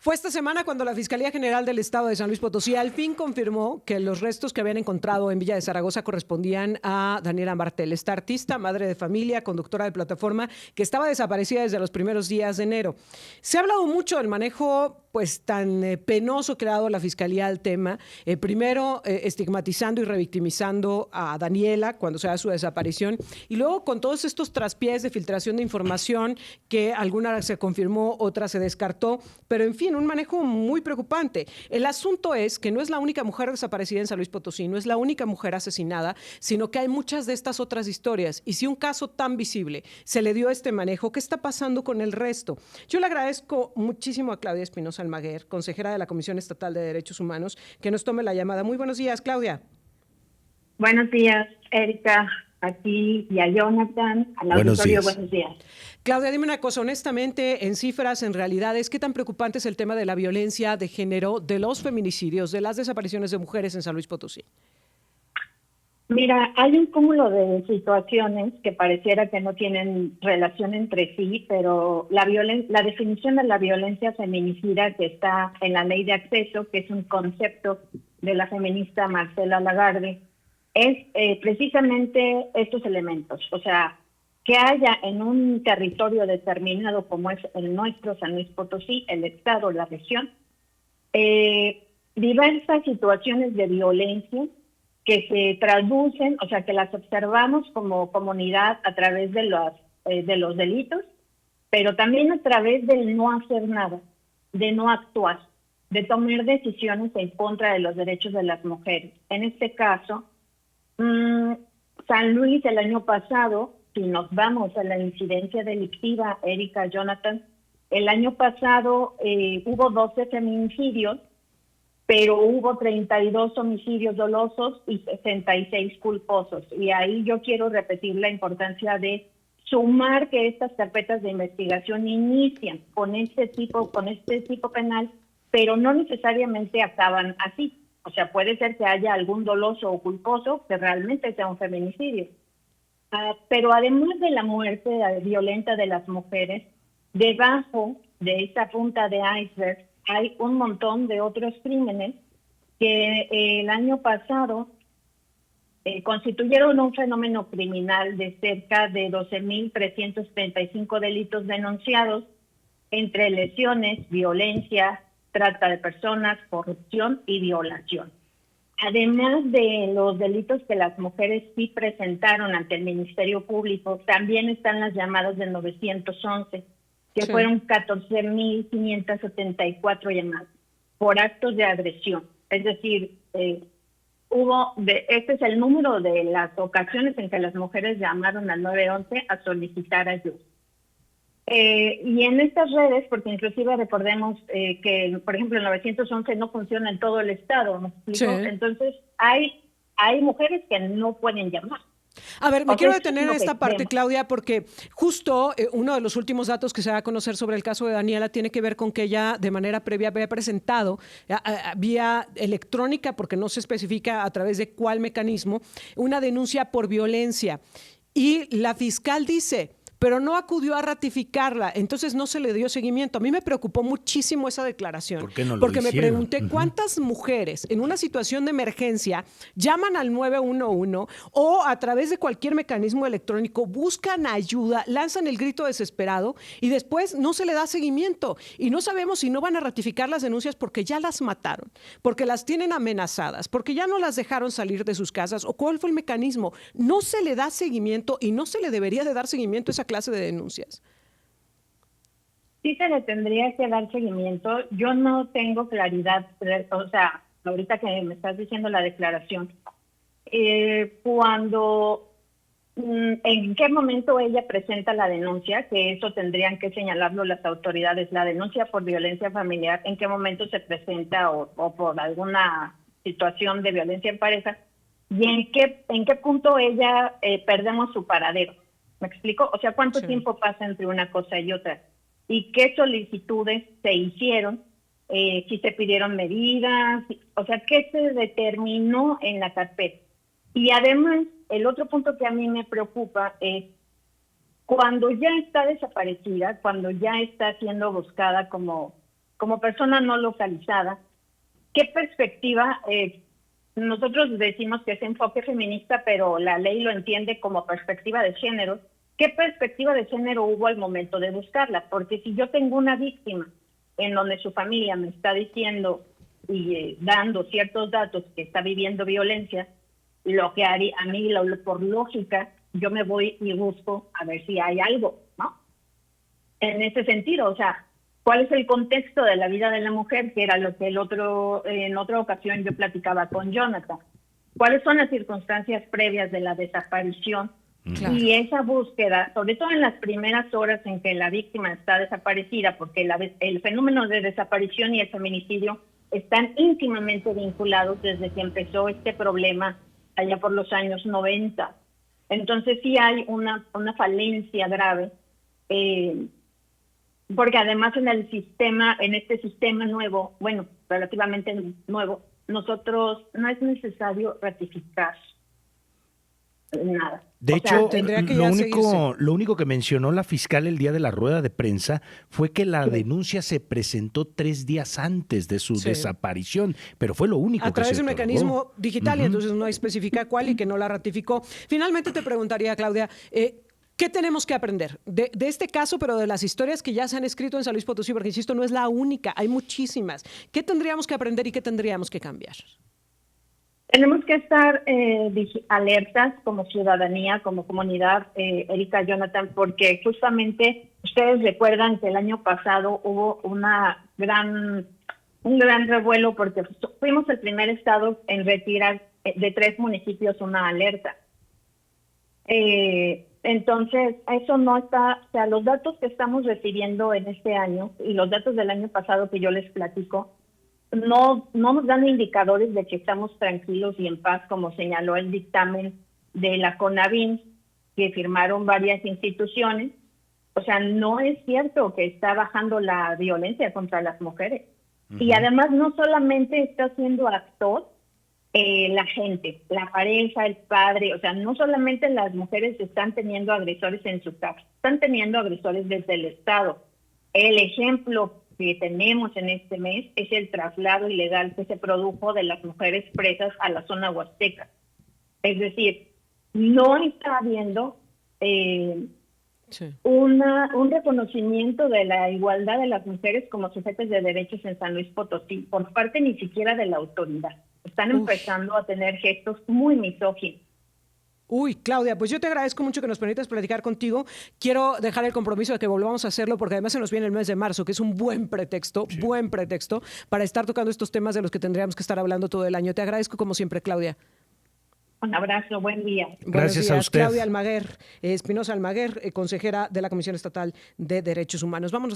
Fue esta semana cuando la Fiscalía General del Estado de San Luis Potosí al fin confirmó que los restos que habían encontrado en Villa de Zaragoza correspondían a Daniela Martel, esta artista, madre de familia, conductora de plataforma, que estaba desaparecida desde los primeros días de enero. Se ha hablado mucho del manejo tan penoso que ha dado la Fiscalía al tema, primero estigmatizando y revictimizando a Daniela cuando se da su desaparición, y luego con todos estos traspiés de filtración de información que alguna se confirmó, otra se descartó, pero en fin, un manejo muy preocupante. El asunto es que no es la única mujer desaparecida en San Luis Potosí, no es la única mujer asesinada, sino que hay muchas de estas otras historias, y si un caso tan visible se le dio este manejo, ¿qué está pasando con el resto? Yo le agradezco muchísimo a Claudia Espinosa Almaguer, consejera de la Comisión Estatal de Derechos Humanos, que nos tome la llamada. Muy buenos días, Claudia. Buenos días, Erika, a ti y a Jonathan, al auditorio, buenos días. Claudia, dime una cosa, honestamente, en cifras, en realidades, ¿qué tan preocupante es el tema de la violencia de género, de los feminicidios, de las desapariciones de mujeres en San Luis Potosí? Mira, hay un cúmulo de situaciones que pareciera que no tienen relación entre sí, pero la definición de la violencia feminicida que está en la Ley de Acceso, que es un concepto de la feminista Marcela Lagarde, es precisamente estos elementos. O sea, que haya en un territorio determinado como es el nuestro, San Luis Potosí, el estado, la región, diversas situaciones de violencia que se traducen, o sea, que las observamos como comunidad a través de los delitos, pero también a través del no hacer nada, de no actuar, de tomar decisiones en contra de los derechos de las mujeres. En este caso, San Luis el año pasado, si nos vamos a la incidencia delictiva, Erika, Jonathan, el año pasado hubo 12 feminicidios, pero hubo 32 homicidios dolosos y 66 culposos. Y ahí yo quiero repetir la importancia de sumar que estas carpetas de investigación inician con este tipo penal, pero no necesariamente acaban así. O sea, puede ser que haya algún doloso o culposo que realmente sea un feminicidio. Pero además de la muerte violenta de las mujeres, debajo de esta punta de iceberg hay un montón de otros crímenes que el año pasado constituyeron un fenómeno criminal de cerca de 12.335 delitos denunciados entre lesiones, violencia, trata de personas, corrupción y violación. Además de los delitos que las mujeres sí presentaron ante el Ministerio Público, también están las llamadas del 911, que fueron 14.574 llamadas por actos de agresión. Es decir, este es el número de las ocasiones en que las mujeres llamaron al 911 a solicitar ayuda. Y en estas redes, porque inclusive recordemos que, por ejemplo, el 911 no funciona en todo el estado, ¿me explico? Sí. Entonces, hay mujeres que no pueden llamar. A ver, me quiero detener en esta parte, Claudia, porque justo uno de los últimos datos que se da a conocer sobre el caso de Daniela tiene que ver con que ella de manera previa había presentado vía electrónica, porque no se especifica a través de cuál mecanismo, una denuncia por violencia. Y la fiscal dice, pero no acudió a ratificarla, entonces no se le dio seguimiento. A mí me preocupó muchísimo esa declaración. ¿Por qué no lo porque hicieron? Me pregunté cuántas mujeres en una situación de emergencia llaman al 911 o a través de cualquier mecanismo electrónico buscan ayuda, lanzan el grito desesperado y después no se le da seguimiento. Y no sabemos si no van a ratificar las denuncias porque ya las mataron, porque las tienen amenazadas, porque ya no las dejaron salir de sus casas o cuál fue el mecanismo. No se le da seguimiento y no se le debería de dar seguimiento a esa clase de denuncias. Sí se le tendría que dar seguimiento. Yo no tengo claridad, o sea, ahorita que me estás diciendo la declaración, en qué momento ella presenta la denuncia, que eso tendrían que señalarlo las autoridades, la denuncia por violencia familiar, en qué momento se presenta o por alguna situación de violencia en pareja, y en qué punto ella perdemos su paradero. ¿Me explico? O sea, ¿cuánto tiempo pasa entre una cosa y otra? ¿Y qué solicitudes se hicieron? Si se pidieron medidas, o sea, ¿qué se determinó en la carpeta? Y además, el otro punto que a mí me preocupa es cuando ya está desaparecida, cuando ya está siendo buscada como como persona no localizada, ¿qué perspectiva? Nosotros decimos que es enfoque feminista, pero la ley lo entiende como perspectiva de género. ¿Qué perspectiva de género hubo al momento de buscarla? Porque si yo tengo una víctima en donde su familia me está diciendo y dando ciertos datos que está viviendo violencia, lo que haría a mí, por lógica, yo me voy y busco a ver si hay algo, ¿no? En ese sentido, o sea, ¿cuál es el contexto de la vida de la mujer? Que era lo que en otra ocasión yo platicaba con Jonathan. ¿Cuáles son las circunstancias previas de la desaparición? Claro. Y esa búsqueda, sobre todo en las primeras horas en que la víctima está desaparecida, porque el fenómeno de desaparición y el feminicidio están íntimamente vinculados desde que empezó este problema allá por los años 90. Entonces sí hay una falencia grave, porque además en este sistema nuevo, bueno, relativamente nuevo, nosotros no es necesario ratificar nada. De hecho, tendría que lo único que mencionó la fiscal el día de la rueda de prensa fue que la denuncia se presentó 3 días antes de su desaparición, pero fue lo único a que través se de un otorgó. mecanismo digital, y entonces no especifica cuál y que no la ratificó. Finalmente te preguntaría, Claudia, ¿qué tenemos que aprender de este caso, pero de las historias que ya se han escrito en San Luis Potosí? Porque, insisto, no es la única, hay muchísimas. ¿Qué tendríamos que aprender y qué tendríamos que cambiar? Tenemos que estar alertas como ciudadanía, como comunidad, Erika, Jonathan, porque justamente ustedes recuerdan que el año pasado hubo un gran revuelo porque fuimos el primer estado en retirar de 3 municipios una alerta. Entonces, eso no está, o sea, los datos que estamos recibiendo en este año y los datos del año pasado que yo les platico, no nos dan indicadores de que estamos tranquilos y en paz, como señaló el dictamen de la CONAVIN, que firmaron varias instituciones. O sea, no es cierto que está bajando la violencia contra las mujeres. Y además no solamente está siendo actor la gente, la pareja, el padre, o sea, no solamente las mujeres están teniendo agresores en su casa, están teniendo agresores desde el Estado. El ejemplo que tenemos en este mes es el traslado ilegal que se produjo de las mujeres presas a la zona huasteca. Es decir, no está habiendo un reconocimiento de la igualdad de las mujeres como sujetos de derechos en San Luis Potosí por parte ni siquiera de la autoridad. Están empezando a tener gestos muy misóginos. Uy, Claudia, pues yo te agradezco mucho que nos permitas platicar contigo. Quiero dejar el compromiso de que volvamos a hacerlo porque además se nos viene el mes de marzo, que es un buen pretexto para estar tocando estos temas de los que tendríamos que estar hablando todo el año. Te agradezco como siempre, Claudia. Un abrazo, buen día. Gracias a usted. Claudia Almaguer, Espinosa Almaguer, consejera de la Comisión Estatal de Derechos Humanos. Vámonos.